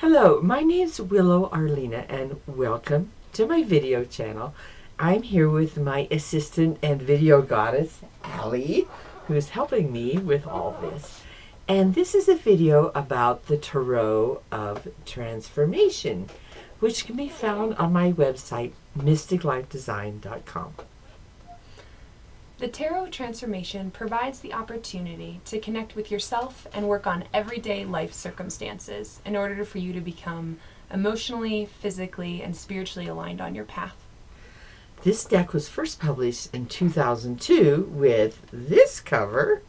Hello, my name's Willow Arlena and welcome to my video channel. I'm here with my assistant and video goddess, Allie, who's helping me with all this. And this is a video about the Tarot of Transformation, which can be found on my website, mysticlifedesign.com. The Tarot Transformation provides the opportunity to connect with yourself and work on everyday life circumstances in order for you to become emotionally, physically, and spiritually aligned on your path. This deck was first published in 2002 with this cover,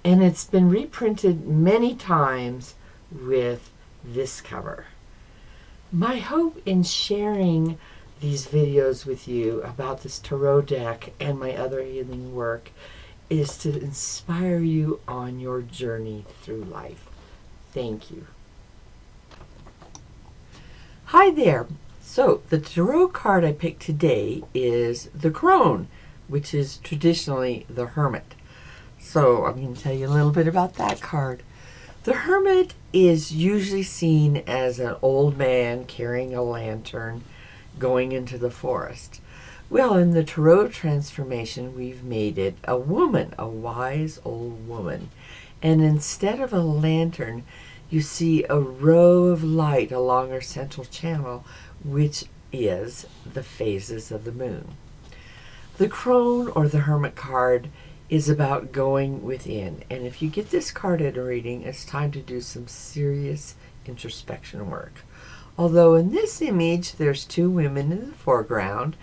and it's been reprinted many times with this cover. My hope in sharing these videos with you about this tarot deck and my other healing work is to inspire you on your journey through life. Thank you. Hi there. So the tarot card I picked today is the Crone, which is traditionally the Hermit. So I'm going to tell you a little bit about that card. The Hermit is usually seen as an old man carrying a lantern going into the forest. Well, in the Tarot Transformation, we've made it a woman, a wise old woman. And instead of a lantern, you see a row of light along her central channel, which is the phases of the moon. The Crone, or the Hermit card, is about going within. And if you get this card at a reading, it's time to do some serious introspection work. Although in this image, there's two women in the foreground,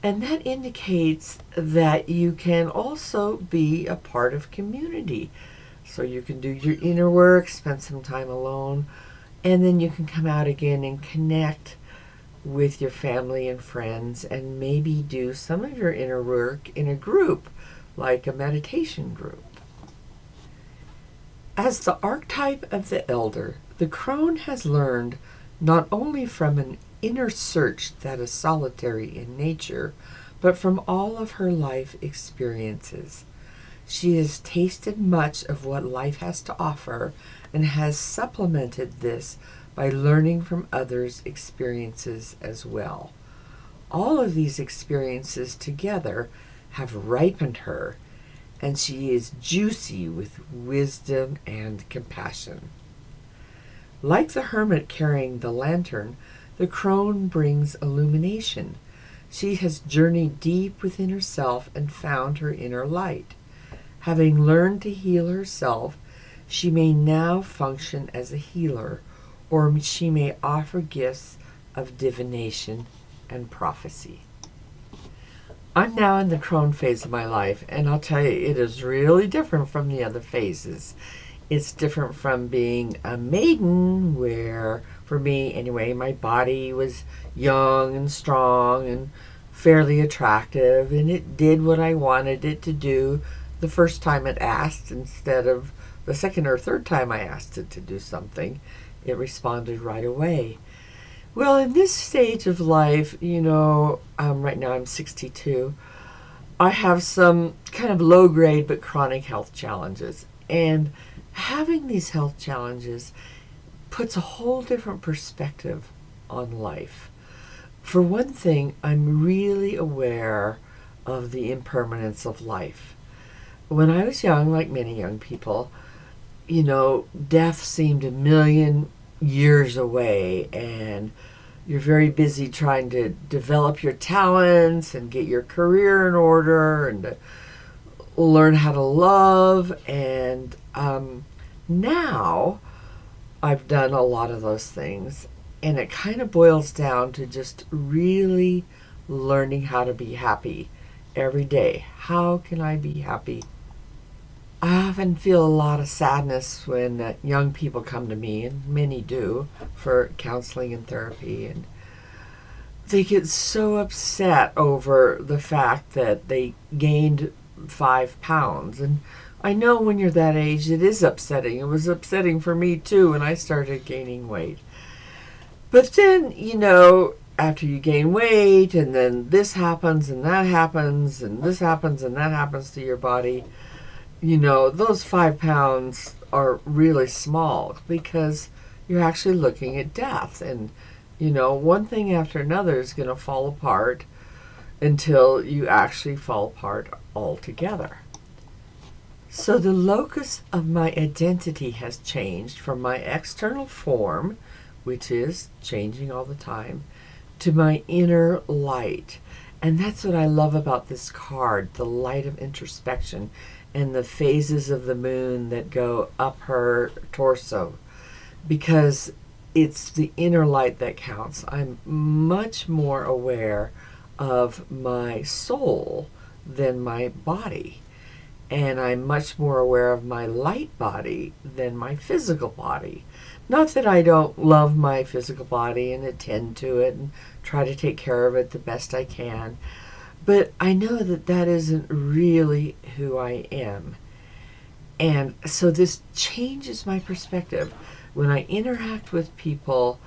and that indicates that you can also be a part of community. So you can do your inner work, spend some time alone, and then you can come out again and connect with your family and friends, and maybe do some of your inner work in a group, like a meditation group. As the archetype of the elder, the Crone has learned not only from an inner search that is solitary in nature, but from all of her life experiences. She has tasted much of what life has to offer and has supplemented this by learning from others' experiences as well. All of these experiences together have ripened her, and she is juicy with wisdom and compassion. Like the Hermit carrying the lantern, the Crone brings illumination. She has journeyed deep within herself and found her inner light. Having learned to heal herself, she may now function as a healer, or she may offer gifts of divination and prophecy. I'm now in the Crone phase of my life, and I'll tell you, it is really different from the other phases. It's different from being a maiden, where, for me anyway, my body was young and strong and fairly attractive, and it did what I wanted it to do the first time it asked, instead of the second or third time I asked it to do something. It responded right away. Well, in this stage of life, right now I'm 62, I have some kind of low-grade but chronic health challenges. And having these health challenges puts a whole different perspective on life. For one thing, I'm really aware of the impermanence of life. When I was young, like many young people, death seemed a million years away, and you're very busy trying to develop your talents and get your career in order and to learn how to love. And now I've done a lot of those things, and it kind of boils down to just really learning how to be happy every day. How can I be happy? I often feel a lot of sadness when young people come to me, and many do, for counseling and therapy, and they get so upset over the fact that they gained 5 pounds. And I know when you're that age, it is upsetting. It was upsetting for me too when I started gaining weight. But then, after you gain weight, and then this happens and that happens, and this happens and that happens to your body, those 5 pounds are really small, because you're actually looking at death. And, one thing after another is going to fall apart until you actually fall apart altogether. So the locus of my identity has changed from my external form, which is changing all the time, to my inner light. And that's what I love about this card, the light of introspection and the phases of the moon that go up her torso, because it's the inner light that counts. I'm much more aware of my soul than my body. And I'm much more aware of my light body than my physical body. Not that I don't love my physical body and attend to it and try to take care of it the best I can, but I know that that isn't really who I am. And so this changes my perspective. When I interact with people,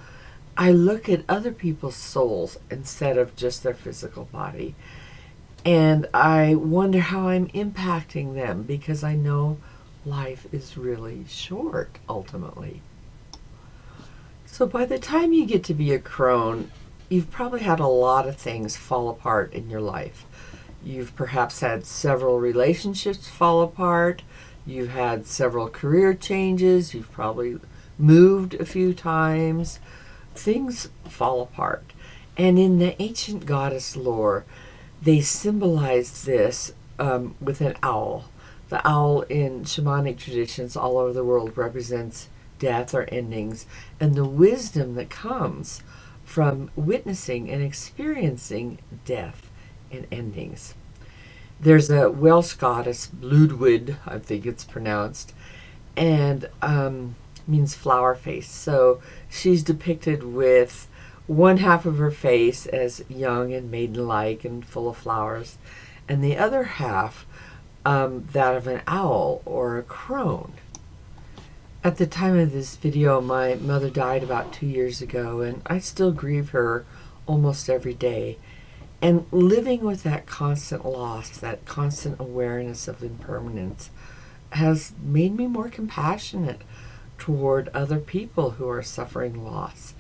I look at other people's souls instead of just their physical body. And I wonder how I'm impacting them, because I know life is really short, ultimately. So by the time you get to be a crone, you've probably had a lot of things fall apart in your life. You've perhaps had several relationships fall apart. You've had several career changes. You've probably moved a few times. Things fall apart. And in the ancient goddess lore, they symbolized this with an owl. The owl in shamanic traditions all over the world represents death or endings, and the wisdom that comes from witnessing and experiencing death and endings. There's a Welsh goddess, Bludwyd, I think it's pronounced, and means flower face. So she's depicted with one half of her face as young and maiden-like and full of flowers, and the other half that of an owl or a crone. At the time of this video, my mother died about 2 years ago, and I still grieve her almost every day. And living with that constant loss, that constant awareness of impermanence, has made me more compassionate toward other people who are suffering loss.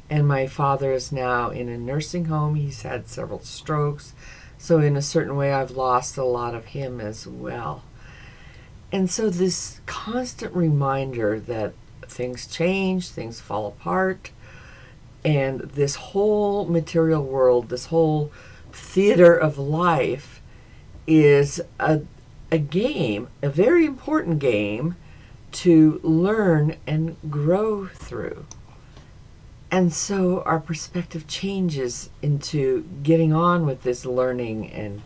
And my father is now in a nursing home. He's had several strokes. So in a certain way, I've lost a lot of him as well. And so this constant reminder that things change, things fall apart, and this whole material world, this whole theater of life is a game, a very important game to learn and grow through. And so our perspective changes into getting on with this learning and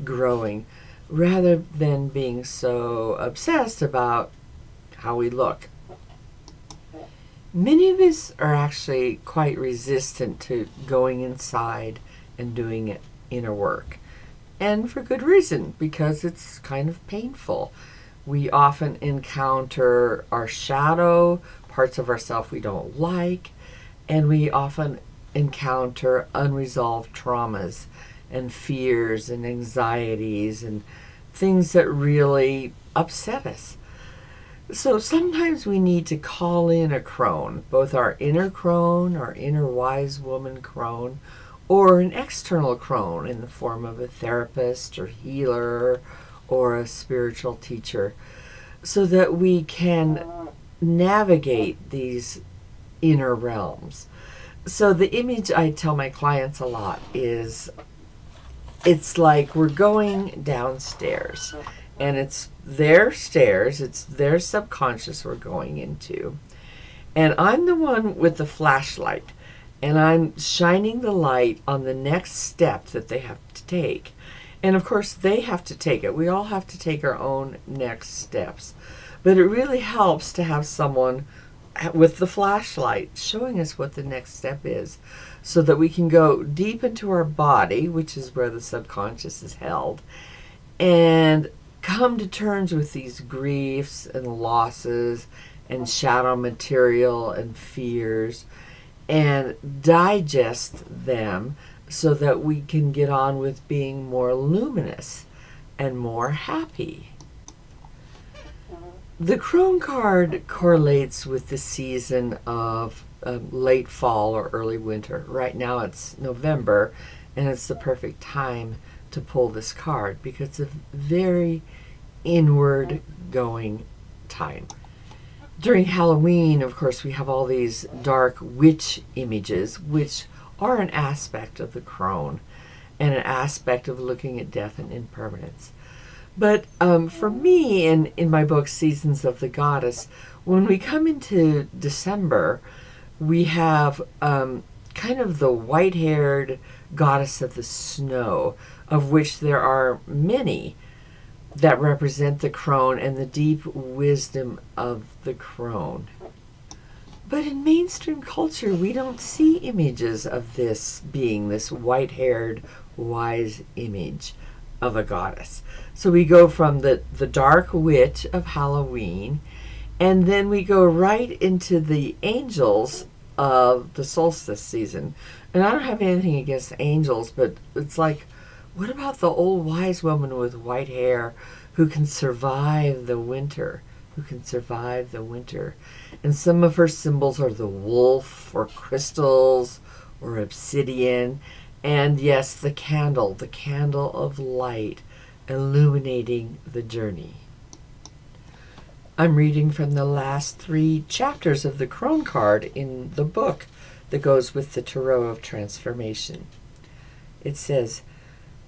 growing, rather than being so obsessed about how we look. Many of us are actually quite resistant to going inside and doing inner work. And for good reason, because it's kind of painful. We often encounter our shadow, parts of ourselves we don't like, and we often encounter unresolved traumas and fears and anxieties and things that really upset us. So sometimes we need to call in a crone, both our inner wise woman crone, or an external crone in the form of a therapist or healer or a spiritual teacher, so that we can navigate these inner realms. So the image I tell my clients a lot is, it's like we're going downstairs, and it's their stairs, it's their subconscious we're going into. And I'm the one with the flashlight, and I'm shining the light on the next step that they have to take. And of course, they have to take it. We all have to take our own next steps. But it really helps to have someone with the flashlight showing us what the next step is, so that we can go deep into our body, which is where the subconscious is held, and come to terms with these griefs and losses and shadow material and fears, and digest them so that we can get on with being more luminous and more happy. The Crone card correlates with the season of late fall or early winter. Right now it's November, and it's the perfect time to pull this card because it's a very inward going time. During Halloween, of course, we have all these dark witch images, which are an aspect of the crone and an aspect of looking at death and impermanence. But for me, in my book, Seasons of the Goddess, when we come into December, we have kind of the white-haired goddess of the snow, of which there are many that represent the crone and the deep wisdom of the crone. But in mainstream culture, we don't see images of this being this white-haired, wise image of a goddess. So we go from the dark witch of Halloween, and then we go right into the angels of the solstice season. And I don't have anything against angels, but it's like, what about the old wise woman with white hair who can survive the winter? Who can survive the winter? And some of her symbols are the wolf or crystals or obsidian. And yes, the candle of light illuminating the journey. I'm reading from the last 3 chapters of the Crone card in the book that goes with the Tarot of Transformation. It says,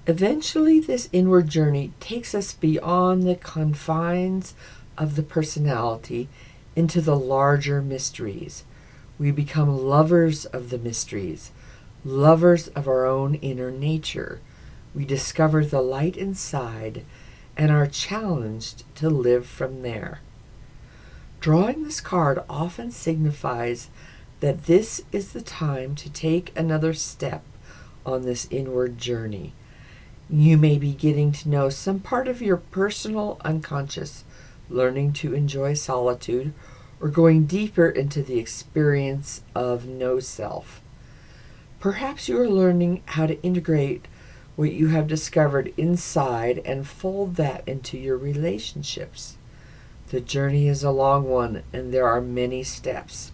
eventually this inward journey takes us beyond the confines of the personality into the larger mysteries. We become lovers of the mysteries, lovers of our own inner nature. We discover the light inside and are challenged to live from there. Drawing this card often signifies that this is the time to take another step on this inward journey. You may be getting to know some part of your personal unconscious, learning to enjoy solitude, or going deeper into the experience of no self. Perhaps you are learning how to integrate what you have discovered inside and fold that into your relationships. The journey is a long one, and there are many steps.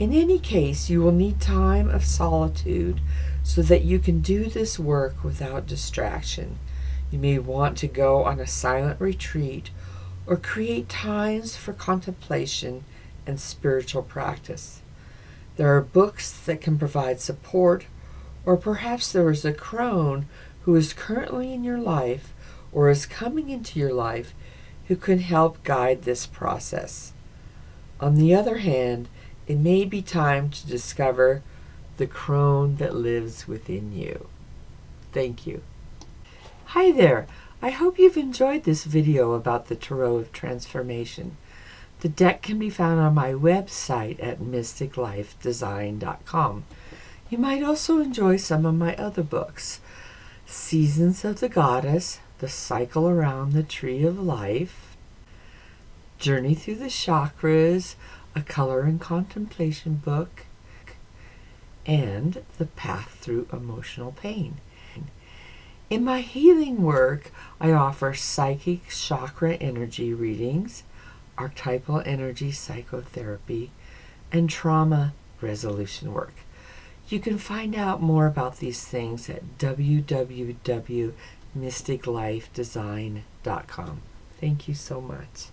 In any case, you will need time of solitude so that you can do this work without distraction. You may want to go on a silent retreat or create times for contemplation and spiritual practice. There are books that can provide support, or perhaps there is a crone who is currently in your life or is coming into your life who can help guide this process. On the other hand, it may be time to discover the crone that lives within you. Thank you. Hi there. I hope you've enjoyed this video about the Tarot of Transformation. The deck can be found on my website at mysticlifedesign.com. You might also enjoy some of my other books. Seasons of the Goddess, The Cycle Around the Tree of Life, Journey Through the Chakras, a color and contemplation book, and The Path Through Emotional Pain. In my healing work, I offer psychic chakra energy readings, archetypal energy psychotherapy, and trauma resolution work. You can find out more about these things at www.mysticlifedesign.com. Thank you so much.